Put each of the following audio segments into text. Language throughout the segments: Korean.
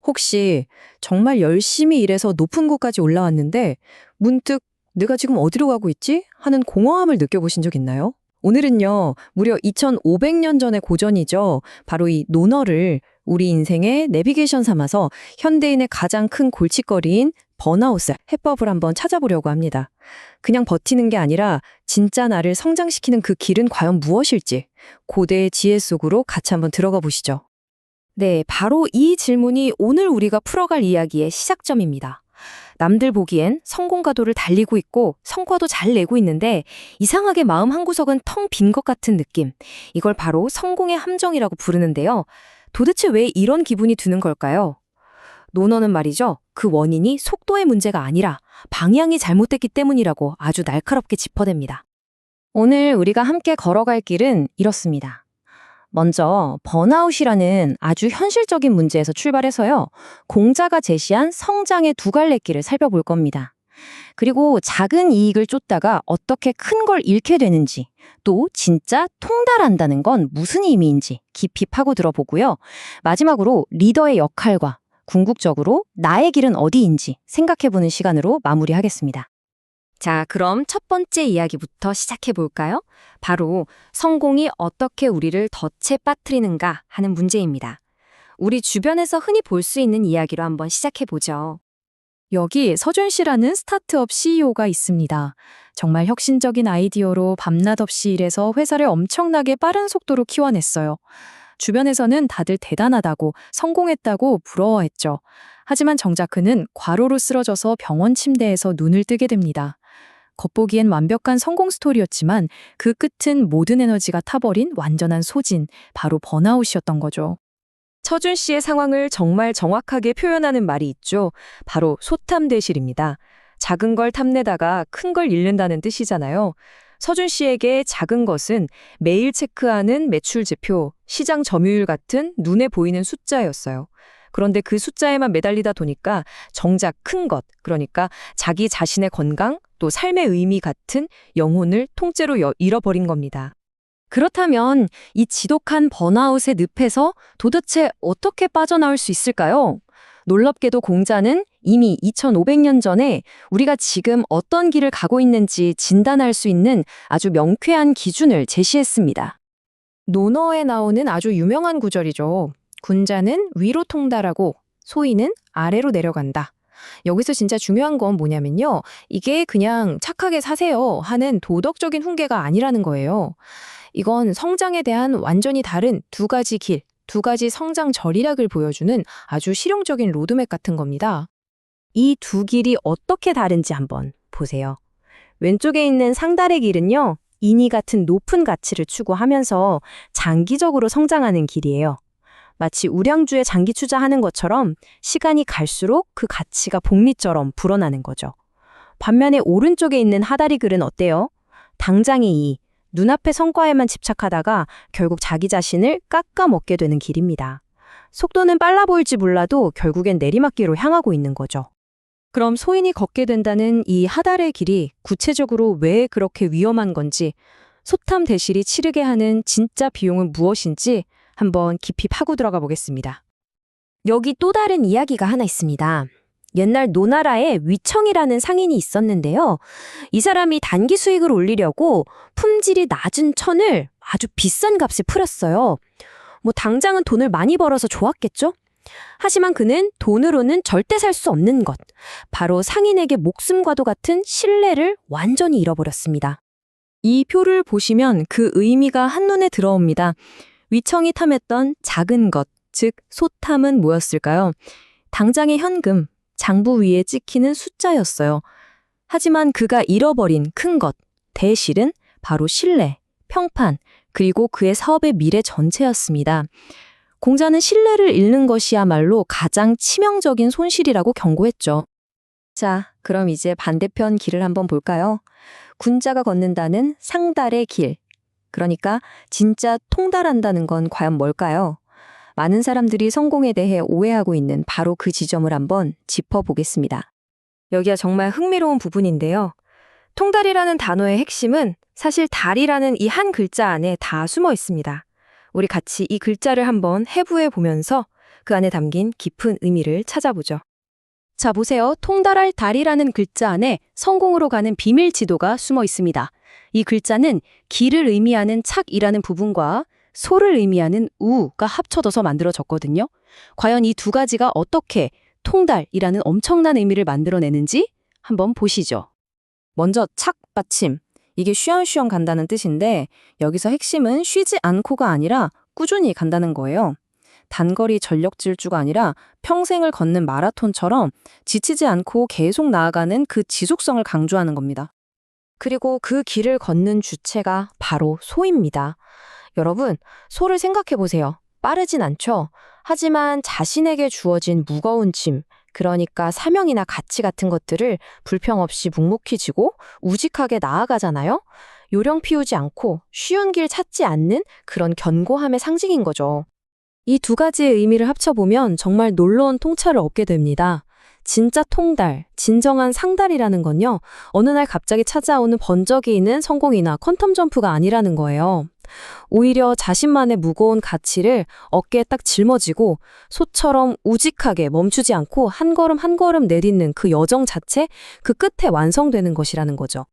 혹시 정말 열심히 일해서 높은 곳까지 올라왔는데 문득 내가 지금 어디로 가고 있지? 하는 공허함을 느껴보신 적 있나요? 오늘은요, 무려 2500년 전의 고전이죠. 바로 이 논어를 우리 인생의 내비게이션 삼아서 현대인의 가장 큰 골칫거리인 번아웃의 해법을 한번 찾아보려고 합니다. 그냥 버티는 게 아니라 진짜 나를 성장시키는 그 길은 과연 무엇일지 고대의 지혜 속으로 같이 한번 들어가 보시죠. 네, 바로 이 질문이 오늘 우리가 풀어갈 이야기의 시작점입니다. 남들 보기엔 성공 가도를 달리고 있고 성과도 잘 내고 있는데 이상하게 마음 한구석은 텅 빈 것 같은 느낌. 이걸 바로 성공의 함정이라고 부르는데요. 도대체 왜 이런 기분이 드는 걸까요? 논어는 말이죠. 그 원인이 속도의 문제가 아니라 방향이 잘못됐기 때문이라고 아주 날카롭게 짚어댑니다. 오늘 우리가 함께 걸어갈 길은 이렇습니다. 먼저 번아웃이라는 아주 현실적인 문제에서 출발해서요. 공자가 제시한 성장의 두 갈래 길을 살펴볼 겁니다. 그리고 작은 이익을 쫓다가 어떻게 큰 걸 잃게 되는지, 또 진짜 통달한다는 건 무슨 의미인지 깊이 파고들어 보고요. 마지막으로 리더의 역할과 궁극적으로 나의 길은 어디인지 생각해보는 시간으로 마무리하겠습니다. 자, 그럼 첫 번째 이야기부터 시작해 볼까요? 바로 성공이 어떻게 우리를 덫에 빠뜨리는가 하는 문제입니다. 우리 주변에서 흔히 볼 수 있는 이야기로 한번 시작해 보죠. 여기 서준 씨라는 스타트업 CEO가 있습니다. 정말 혁신적인 아이디어로 밤낮 없이 일해서 회사를 엄청나게 빠른 속도로 키워냈어요. 주변에서는 다들 대단하다고 성공했다고 부러워했죠. 하지만 정작 그는 과로로 쓰러져서 병원 침대에서 눈을 뜨게 됩니다. 겉보기엔 완벽한 성공 스토리였지만 그 끝은 모든 에너지가 타버린 완전한 소진, 바로 번아웃이었던 거죠. 서준 씨의 상황을 정말 정확하게 표현하는 말이 있죠. 바로 소탐대실입니다. 작은 걸 탐내다가 큰 걸 잃는다는 뜻이잖아요. 서준 씨에게 작은 것은 매일 체크하는 매출 지표, 시장 점유율 같은 눈에 보이는 숫자였어요. 그런데 그 숫자에만 매달리다 보니까 정작 큰 것, 그러니까 자기 자신의 건강, 또 삶의 의미 같은 영혼을 통째로 잃어버린 겁니다. 그렇다면 이 지독한 번아웃의 늪에서 도대체 어떻게 빠져나올 수 있을까요? 놀랍게도 공자는 이미 2500년 전에 우리가 지금 어떤 길을 가고 있는지 진단할 수 있는 아주 명쾌한 기준을 제시했습니다. 논어에 나오는 아주 유명한 구절이죠. 군자는 위로 통달하고 소인은 아래로 내려간다. 여기서 진짜 중요한 건 뭐냐면요. 이게 그냥 착하게 사세요 하는 도덕적인 훈계가 아니라는 거예요. 이건 성장에 대한 완전히 다른 두 가지 길, 두 가지 성장 전략을 보여주는 아주 실용적인 로드맵 같은 겁니다. 이 두 길이 어떻게 다른지 한번 보세요. 왼쪽에 있는 상달의 길은요. 인이 같은 높은 가치를 추구하면서 장기적으로 성장하는 길이에요. 마치 우량주에 장기 투자하는 것처럼 시간이 갈수록 그 가치가 복리처럼 불어나는 거죠. 반면에 오른쪽에 있는 하다리 글은 어때요? 당장의 이익, 눈앞의 성과에만 집착하다가 결국 자기 자신을 깎아먹게 되는 길입니다. 속도는 빨라 보일지 몰라도 결국엔 내리막길로 향하고 있는 거죠. 그럼 소인이 걷게 된다는 이 하달의 길이 구체적으로 왜 그렇게 위험한 건지, 소탐대실이 치르게 하는 진짜 비용은 무엇인지 한번 깊이 파고 들어가 보겠습니다. 여기 또 다른 이야기가 하나 있습니다. 옛날 노나라에 위청이라는 상인이 있었는데요. 이 사람이 단기 수익을 올리려고 품질이 낮은 천을 아주 비싼 값에 풀었어요. 당장은 돈을 많이 벌어서 좋았겠죠? 하지만 그는 돈으로는 절대 살 수 없는 것, 바로 상인에게 목숨과도 같은 신뢰를 완전히 잃어버렸습니다. 이 표를 보시면 그 의미가 한눈에 들어옵니다. 위청이 탐했던 작은 것, 즉 소탐은 뭐였을까요? 당장의 현금, 장부 위에 찍히는 숫자였어요. 하지만 그가 잃어버린 큰 것, 대실은 바로 신뢰, 평판, 그리고 그의 사업의 미래 전체였습니다. 공자는 신뢰를 잃는 것이야말로 가장 치명적인 손실이라고 경고했죠. 자, 그럼 이제 반대편 길을 한번 볼까요? 군자가 걷는다는 상달의 길. 그러니까 진짜 통달한다는 건 과연 뭘까요? 많은 사람들이 성공에 대해 오해하고 있는 바로 그 지점을 한번 짚어보겠습니다. 여기가 정말 흥미로운 부분인데요. 통달이라는 단어의 핵심은 사실 달이라는 이 한 글자 안에 다 숨어 있습니다. 우리 같이 이 글자를 한번 해부해 보면서 그 안에 담긴 깊은 의미를 찾아보죠. 자, 보세요. 통달할 달이라는 글자 안에 성공으로 가는 비밀 지도가 숨어 있습니다. 이 글자는 길을 의미하는 착이라는 부분과 소를 의미하는 우가 합쳐져서 만들어졌거든요. 과연 이 두 가지가 어떻게 통달이라는 엄청난 의미를 만들어내는지 한번 보시죠. 먼저 착 받침. 이게 쉬엄쉬엄 간다는 뜻인데 여기서 핵심은 쉬지 않고가 아니라 꾸준히 간다는 거예요. 단거리 전력 질주가 아니라 평생을 걷는 마라톤처럼 지치지 않고 계속 나아가는 그 지속성을 강조하는 겁니다. 그리고 그 길을 걷는 주체가 바로 소입니다. 여러분, 소를 생각해 보세요. 빠르진 않죠? 하지만 자신에게 주어진 무거운 짐, 그러니까 사명이나 가치 같은 것들을 불평 없이 묵묵히 지고 우직하게 나아가잖아요? 요령 피우지 않고 쉬운 길 찾지 않는 그런 견고함의 상징인 거죠. 이 두 가지의 의미를 합쳐보면 정말 놀라운 통찰을 얻게 됩니다. 진짜 통달, 진정한 상달이라는 건요, 어느 날 갑자기 찾아오는 번쩍이 있는 성공이나 퀀텀 점프가 아니라는 거예요. 오히려 자신만의 무거운 가치를 어깨에 딱 짊어지고 소처럼 우직하게 멈추지 않고 한 걸음 한 걸음 내딛는 그 여정 자체, 그 끝에 완성되는 것이라는 거죠.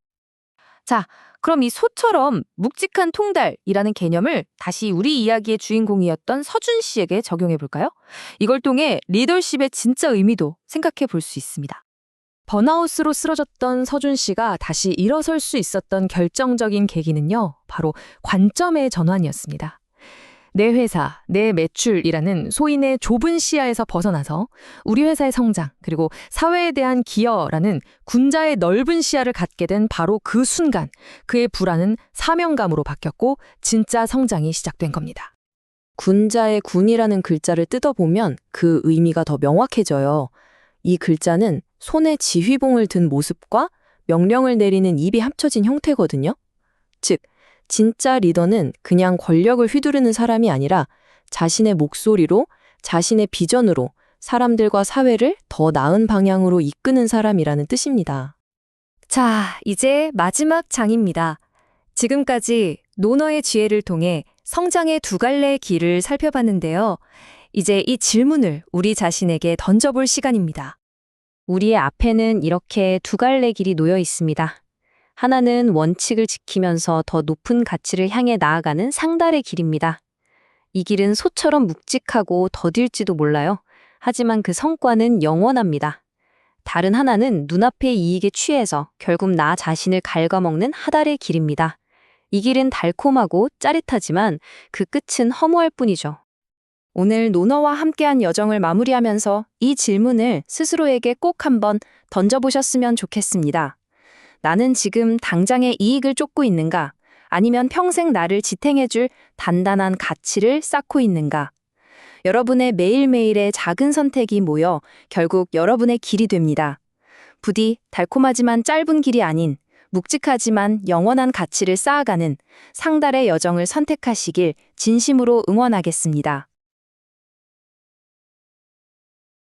자, 그럼 이 소처럼 묵직한 통달이라는 개념을 다시 우리 이야기의 주인공이었던 서준 씨에게 적용해 볼까요? 이걸 통해 리더십의 진짜 의미도 생각해 볼 수 있습니다. 번아웃으로 쓰러졌던 서준 씨가 다시 일어설 수 있었던 결정적인 계기는요, 바로 관점의 전환이었습니다. 내 회사, 내 매출이라는 소인의 좁은 시야에서 벗어나서 우리 회사의 성장, 그리고 사회에 대한 기여라는 군자의 넓은 시야를 갖게 된 바로 그 순간, 그의 불안은 사명감으로 바뀌었고 진짜 성장이 시작된 겁니다. 군자의 군이라는 글자를 뜯어보면 그 의미가 더 명확해져요. 이 글자는 손에 지휘봉을 든 모습과 명령을 내리는 입이 합쳐진 형태거든요. 즉, 진짜 리더는 그냥 권력을 휘두르는 사람이 아니라 자신의 목소리로, 자신의 비전으로 사람들과 사회를 더 나은 방향으로 이끄는 사람이라는 뜻입니다. 자, 이제 마지막 장입니다. 지금까지 노너의 지혜를 통해 성장의 두 갈래의 길을 살펴봤는데요. 이제 이 질문을 우리 자신에게 던져볼 시간입니다. 우리의 앞에는 이렇게 두 갈래 길이 놓여 있습니다. 하나는 원칙을 지키면서 더 높은 가치를 향해 나아가는 상달의 길입니다. 이 길은 소처럼 묵직하고 더딜지도 몰라요. 하지만 그 성과는 영원합니다. 다른 하나는 눈앞의 이익에 취해서 결국 나 자신을 갉아먹는 하달의 길입니다. 이 길은 달콤하고 짜릿하지만 그 끝은 허무할 뿐이죠. 오늘 노너와 함께한 여정을 마무리하면서 이 질문을 스스로에게 꼭 한번 던져보셨으면 좋겠습니다. 나는 지금 당장의 이익을 쫓고 있는가? 아니면 평생 나를 지탱해줄 단단한 가치를 쌓고 있는가? 여러분의 매일매일의 작은 선택이 모여 결국 여러분의 길이 됩니다. 부디 달콤하지만 짧은 길이 아닌 묵직하지만 영원한 가치를 쌓아가는 상달의 여정을 선택하시길 진심으로 응원하겠습니다.